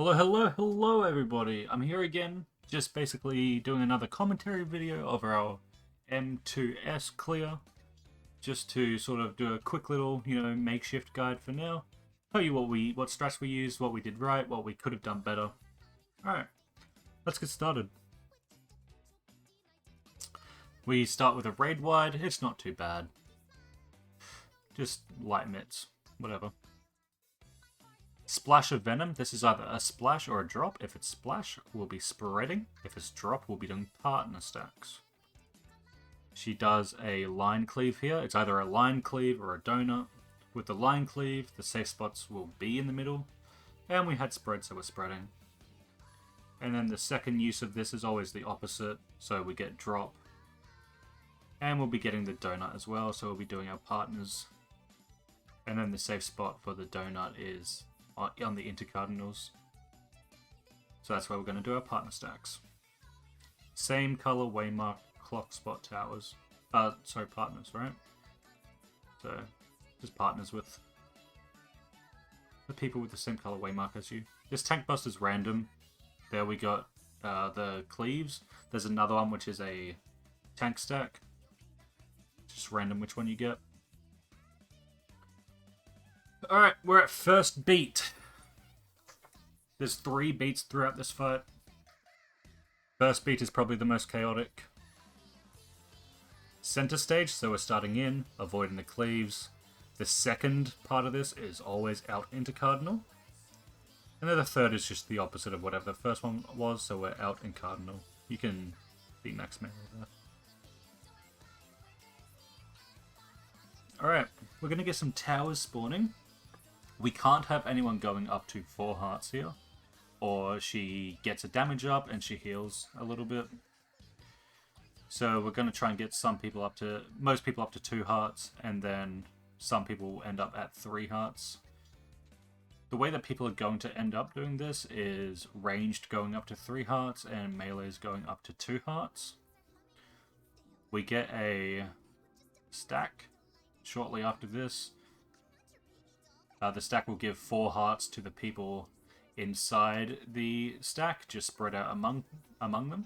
Hello, hello, hello everybody. I'm here again, just basically doing another commentary video of our M2S clear, just to sort of do a quick little, makeshift guide for now. Tell you what strats we used, what we did right, what we could have done better. Alright, let's get started. We start with a raid wide, it's not too bad. Just light mitts, whatever. Splash of Venom. This is either a splash or a drop. If it's splash, we'll be spreading. If it's drop, we'll be doing partner stacks. She does a line cleave here. It's either a line cleave or a donut. With the line cleave, the safe spots will be in the middle. And we had spread, so we're spreading. And then the second use of this is always the opposite. So we get drop. And we'll be getting the donut as well, so we'll be doing our partners. And then the safe spot for the donut is on the intercardinals. So that's where we're going to do our partner stacks. Same color waymark clock spot towers. Sorry, partners, right? So just partners with the people with the same color waymark as you. This tank bust is random. There we got the cleaves. There's another one which is a tank stack. Just random which one you get. Alright, we're at first beat. There's 3 beats throughout this fight. First beat is probably the most chaotic. Center stage, so we're starting in, avoiding the cleaves. The second part of this is always out into cardinal. And then the third is just the opposite of whatever the first one was, so we're out in cardinal. You can be max melee there. Alright, we're going to get some towers spawning. We can't have anyone going up to 4 hearts here, or she gets a damage up and she heals a little bit. So we're going to try and get most people up to 2 hearts, and then some people will end up at 3 hearts. The way that people are going to end up doing this is ranged going up to 3 hearts and melees going up to 2 hearts. We get a stack shortly after this. The stack will give 4 hearts to the people inside the stack, just spread out among them.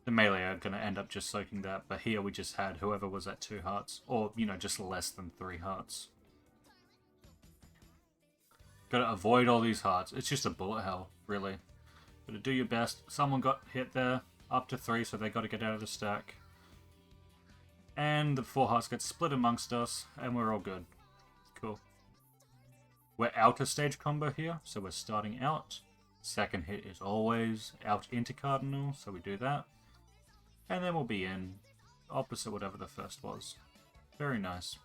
The melee are going to end up just soaking that, but here we just had whoever was at 2 hearts, or, just less than 3 hearts. Gotta avoid all these hearts. It's just a bullet hell, really. Gotta do your best. Someone got hit there, up to 3, so they gotta get out of the stack. And the 4 hearts get split amongst us, and we're all good. Cool. We're outer stage combo here, so we're starting out. Second hit is always out into cardinal, so we do that. And then we'll be in, opposite whatever the first was. Very nice.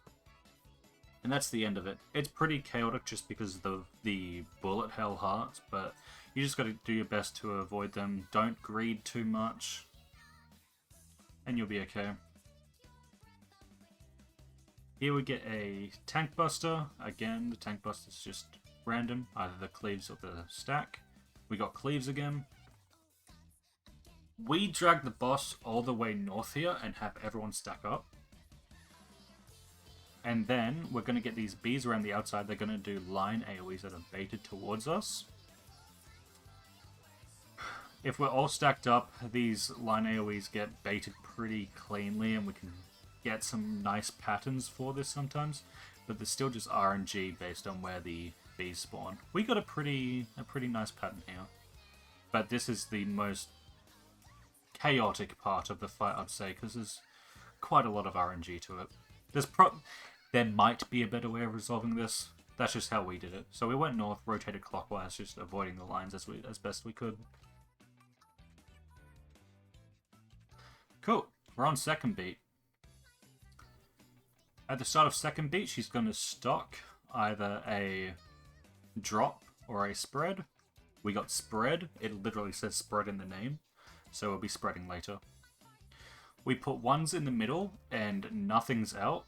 And that's the end of it. It's pretty chaotic just because of the bullet hell hearts, but you just gotta do your best to avoid them. Don't greed too much, and you'll be okay. Here we get a tank buster. Again, the tank buster is just random, either the cleaves or the stack. We got cleaves again. We drag the boss all the way north here and have everyone stack up. And then we're going to get these bees around the outside. They're going to do line AoEs that are baited towards us. If we're all stacked up, these line AoEs get baited pretty cleanly, and we can get some nice patterns for this sometimes, but there's still just RNG based on where the bees spawn. We got a pretty nice pattern here, but this is the most chaotic part of the fight, I'd say, because there's quite a lot of RNG to it. There might be a better way of resolving this. That's just how we did it. So we went north, rotated clockwise, just avoiding the lines as best we could. Cool. We're on second beat. At the start of second beat, she's going to stock either a drop or a spread. We got spread. It literally says spread in the name, so we'll be spreading later. We put 1s in the middle and nothing's out.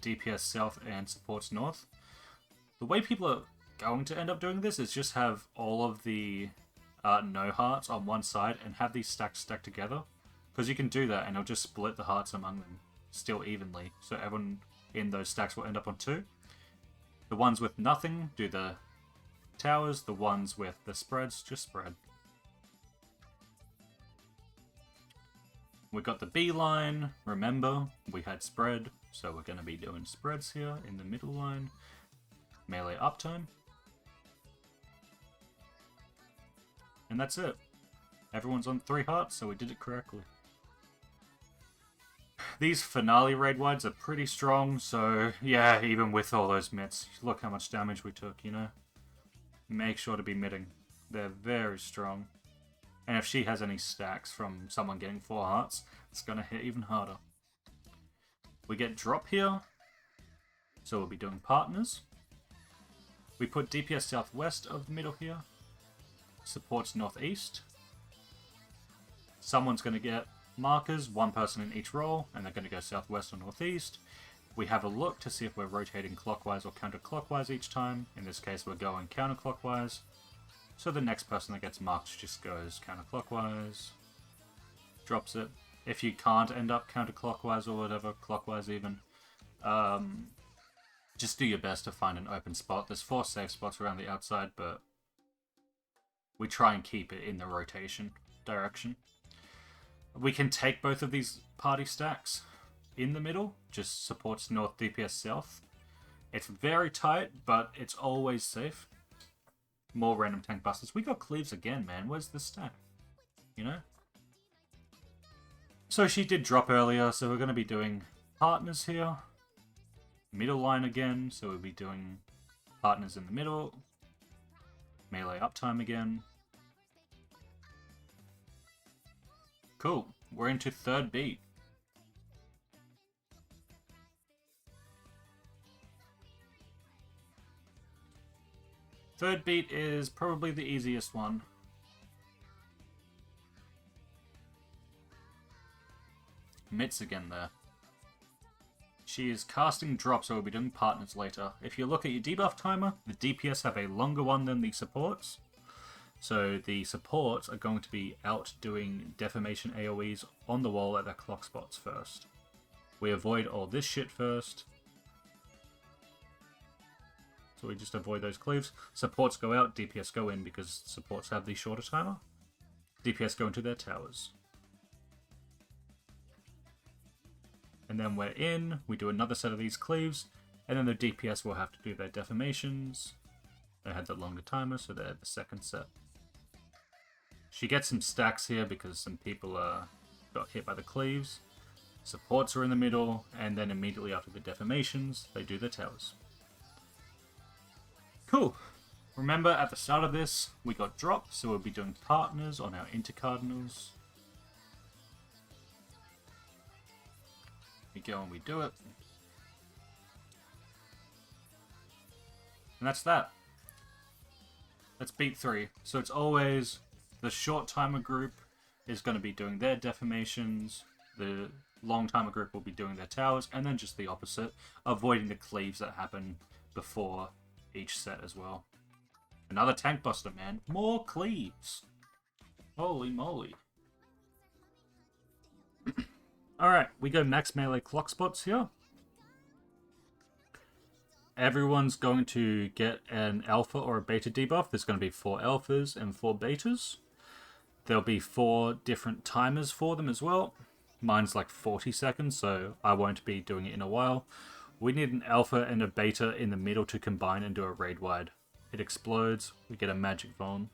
DPS south and supports north. The way people are going to end up doing this is just have all of the no hearts on one side and have these stacks stacked together. Because you can do that and it'll just split the hearts among them still evenly. So everyone in those stacks will end up on 2. The ones with nothing do the towers. The ones with the spreads just spread. We got the B line. Remember, we had spread, so we're going to be doing spreads here in the middle line. Melee uptime. And that's it. Everyone's on 3 hearts, so we did it correctly. These finale raid wides are pretty strong, so yeah, even with all those mitts, look how much damage we took, you know? Make sure to be mitting. They're very strong. And if she has any stacks from someone getting 4 hearts, it's going to hit even harder. We get drop here, so we'll be doing partners. We put DPS southwest of the middle here. Supports northeast. Someone's going to get markers, 1 person in each role, and they're going to go southwest or northeast. We have a look to see if we're rotating clockwise or counterclockwise each time. In this case, we're going counterclockwise. So the next person that gets marked just goes counterclockwise. Drops it. If you can't end up counterclockwise or whatever, clockwise even, just do your best to find an open spot. There's 4 safe spots around the outside, but we try and keep it in the rotation direction. We can take both of these party stacks in the middle, just supports north, DPS south. It's very tight, but it's always safe. More random tank busters. We got cleaves again, man. Where's the stack? You know? So she did drop earlier, so we're going to be doing partners here. Middle line again, so we'll be doing partners in the middle. Melee uptime again. Cool. We're into 3rd beat. Third beat is probably the easiest one. Mitts again there. She is casting drops, so we'll be doing partners later. If you look at your debuff timer, the DPS have a longer one than the supports. So the supports are going to be out doing Defamation AoEs on the wall at their clock spots first. We avoid all this shit first. So we just avoid those cleaves. Supports go out, DPS go in because supports have the shorter timer. DPS go into their towers. And then we're in, we do another set of these cleaves, and then the DPS will have to do their defamations. They had the longer timer, so they're the second set. She gets some stacks here because some people got hit by the cleaves. Supports are in the middle, and then immediately after the defamations, they do their towers. Cool. Remember, at the start of this, we got dropped, so we'll be doing partners on our intercardinals. We go and we do it. And that's that. That's beat 3. So it's always the short timer group is going to be doing their defamations, the long timer group will be doing their towers, and then just the opposite, avoiding the cleaves that happen before each set as well. Another tank buster, man. More cleaves. Holy moly. Alright, we go max melee clock spots here. Everyone's going to get an alpha or a beta debuff. There's going to be 4 alphas and 4 betas. There'll be 4 different timers for them as well. Mine's like 40 seconds, so I won't be doing it in a while. We need an alpha and a beta in the middle to combine and do a raid wide. It explodes, we get a magic vuln.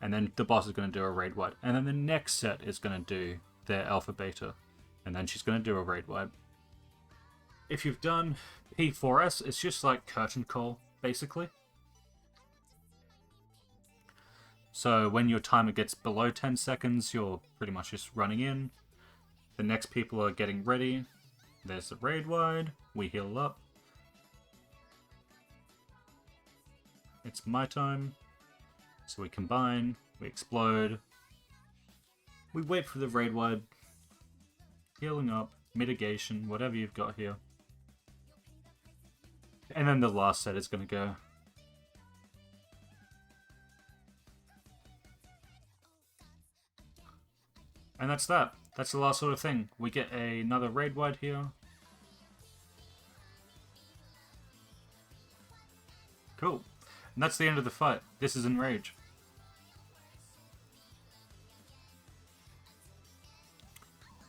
And then the boss is going to do a raid wide. And then the next set is going to do their alpha beta. And then she's going to do a raid wide. If you've done P4S, it's just like curtain call, basically. So when your timer gets below 10 seconds, you're pretty much just running in. The next people are getting ready. There's the raid wide. We heal up. It's my time. So we combine. We explode. We wait for the raid wide. Healing up. Mitigation. Whatever you've got here. And then the last set is going to go. And that's that. That's the last sort of thing. We get another raid wide here. Cool. And that's the end of the fight. This is Enrage.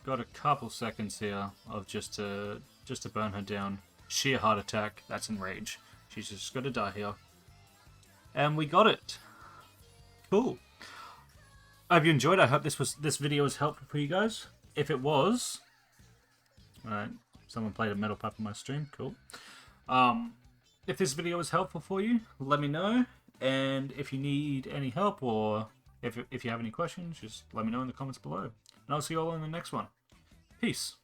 Got a couple seconds here of just to burn her down. Sheer heart attack. That's Enrage. She's just got to die here. And we got it. Cool. I hope you enjoyed. I hope this video was helpful for you guys. If it was, alright, someone played a metal pipe on my stream. Cool. If this video was helpful for you, let me know. And if you need any help or if you have any questions, just let me know in the comments below. And I'll see you all in the next one. Peace.